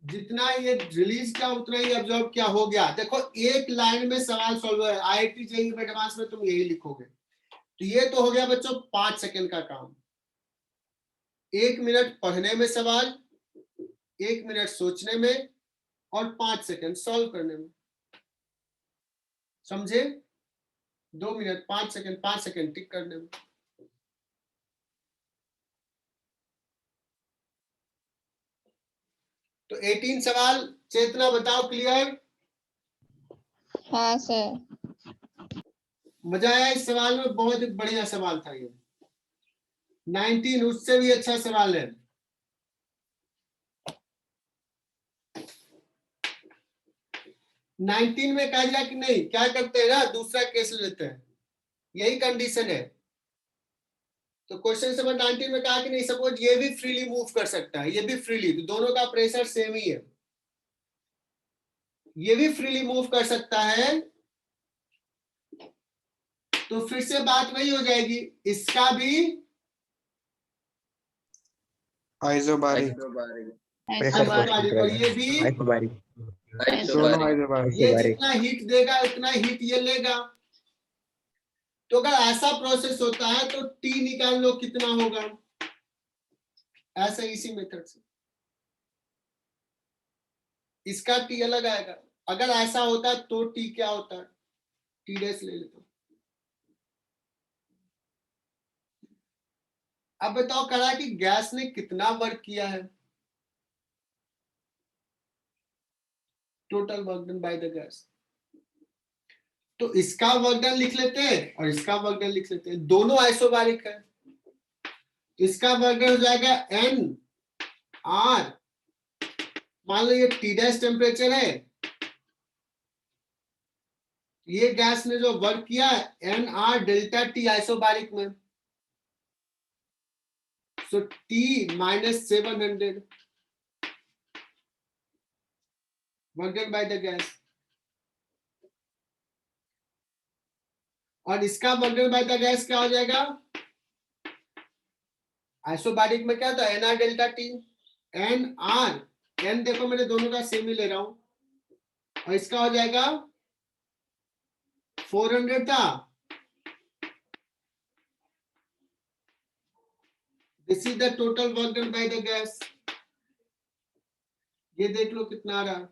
जितना ये रिलीज किया उतना ही एब्जॉर्ब किया, हो गया। देखो एक लाइन में सवाल सॉल्व है, आईआईटी जेईई एडवांस में तुम यही लिखोगे। तो ये तो हो गया बच्चों 5 सेकंड का काम, 1 मिनट पढ़ने में सवाल, 1 मिनट सोचने में, और 5 सेकंड सॉल्व करने में, समझे? 2 मिनट 5 सेकंड, 5 सेकंड टिक करने में। तो 18 सवाल, चेतना बताओ क्लियर? हाँ सर। मजा आया इस सवाल में? बहुत ही बढ़िया सवाल था ये। 19 उससे भी अच्छा सवाल है। नाइनटीन में कहा गया कि नहीं, क्या करते हैं ना, दूसरा केस लेते हैं, यही कंडीशन है। तो क्वेश्चन नंबर 19 में कहा कि नहीं, सपोज ये भी फ्रीली मूव कर सकता है, ये भी फ्रीली, तो दोनों का प्रेशर सेम ही है, ये भी फ्रीली मूव कर सकता है, तो फिर से बात वही हो जाएगी, इसका भी आइसोबारिक आइसोबारिक, और ये भी, आइसोबारिक दोनों आइसोबारिक। ये जितना हीट देगा उतना हीट ये लेगा। तो अगर ऐसा प्रोसेस होता है तो टी निकाल लो कितना होगा, ऐसा इसी मेथड से। इसका टी अलग आएगा, अगर ऐसा होता है तो टी क्या होता है, टी डैश ले लेता हूं। अब बताओ करा कि गैस ने कितना वर्क किया है, total work done by the gas. तो इसका वर्क डन लिख लेते हैं और इसका वर्क डन लिख लेते हैं, दोनों आइसोबारिक है। इसका वर्क डन हो जाएगा एन आर, मान लो ये टी डैश टेम्परेचर है, ये गैस ने जो वर्क किया N R delta T isobaric में, so T -700 work done by the gas, और इसका work done by the gas क्या हो जाएगा? आइसोबारिक में क्या था? N R delta T, N R N देखो मैंने दोनों का सेम ही ले रहा हूं, और इसका हो जाएगा 400 था। This is the total work done by the gas. ये देख लो कितना आ रहा है।